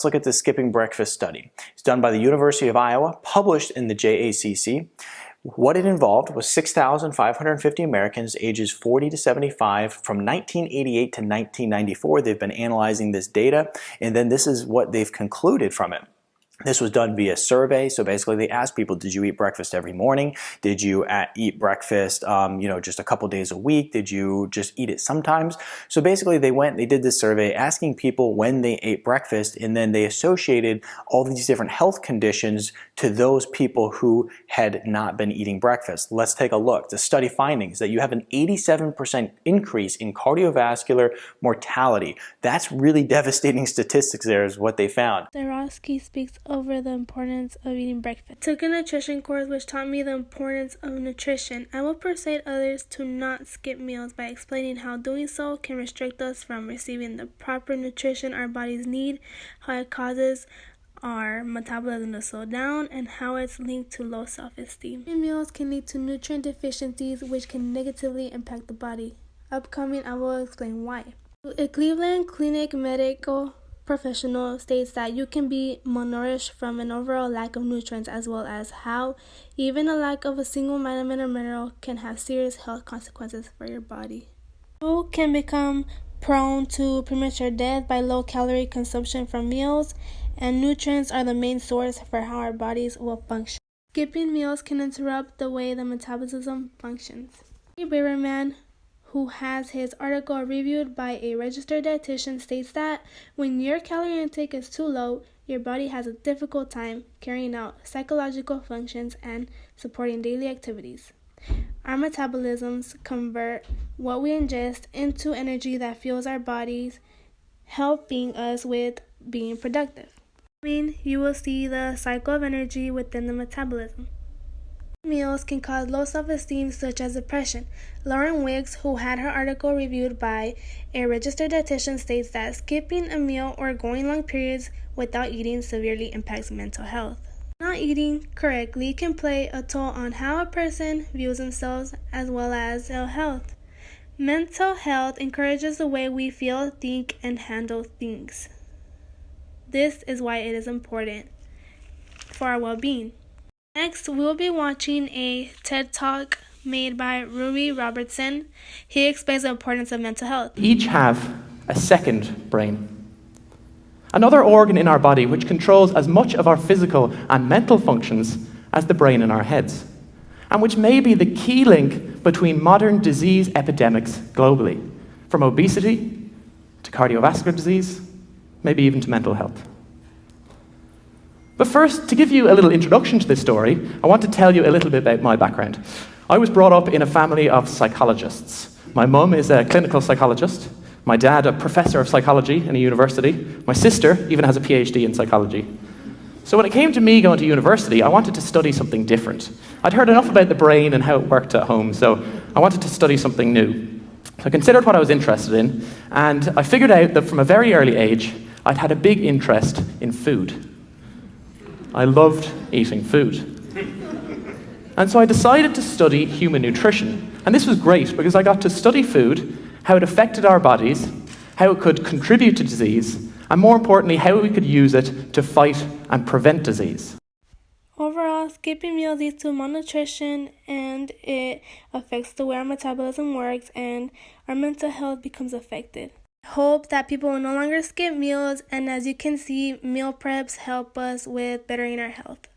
Let's look at the skipping breakfast study. It's done by the University of Iowa, published in the JACC. What it involved was 6,550 Americans ages 40 to 75 from 1988 to 1994. They've been analyzing this data, and then this is what they've concluded from it. This was done via survey, so basically they asked people, did you eat breakfast every morning? Did you eat breakfast just a couple days a week? Did you just eat it sometimes? So basically they did this survey asking people when they ate breakfast, and then they associated all these different health conditions to those people who had not been eating breakfast. Let's take a look. The study findings that you have an 87% increase in cardiovascular mortality. That's really devastating statistics there is what they found. Zarowski speaks over the importance of eating breakfast. I took a nutrition course which taught me the importance of nutrition. I will persuade others to not skip meals by explaining how doing so can restrict us from receiving the proper nutrition our bodies need, how it causes our metabolism to slow down, and how it's linked to low self-esteem. Meals can lead to nutrient deficiencies which can negatively impact the body. Upcoming, I will explain why. A Cleveland Clinic medical professional states that you can be malnourished from an overall lack of nutrients, as well as how even a lack of a single vitamin or mineral can have serious health consequences for your body. You can become prone to premature death by low-calorie consumption from meals, and nutrients are the main source for how our bodies will function. Skipping meals can interrupt the way the metabolism functions. A Braverman, who has his article reviewed by a registered dietitian, states that when your calorie intake is too low, your body has a difficult time carrying out psychological functions and supporting daily activities. Our metabolisms convert what we ingest into energy that fuels our bodies, helping us with being productive. You will see the cycle of energy within the metabolism. Meals can cause low self-esteem, such as depression. Lauren Wiggs, who had her article reviewed by a registered dietitian, states that skipping a meal or going long periods without eating severely impacts mental health. Not eating correctly can play a toll on how a person views themselves as well as their health. Mental health encourages the way we feel, think, and handle things. This is why it is important for our well-being. Next, we'll be watching a TED Talk made by Ruby Robertson. He explains the importance of mental health. Each have a second brain, another organ in our body which controls as much of our physical and mental functions as the brain in our heads, and which may be the key link between modern disease epidemics globally, from obesity to cardiovascular disease, maybe even to mental health. But first, to give you a little introduction to this story, I want to tell you a little bit about my background. I was brought up in a family of psychologists. My mum is a clinical psychologist, my dad a professor of psychology in a university, my sister even has a PhD in psychology. So when it came to me going to university, I wanted to study something different. I'd heard enough about the brain and how it worked at home, so I wanted to study something new. So I considered what I was interested in, and I figured out that from a very early age, I'd had a big interest in food. I loved eating food. And so I decided to study human nutrition. And this was great because I got to study food, how it affected our bodies, how it could contribute to disease, and more importantly, how we could use it to fight and prevent disease. Overall, skipping meals leads to malnutrition, and it affects the way our metabolism works, and our mental health becomes affected. I hope that people will no longer skip meals, and as you can see, meal preps help us with bettering our health.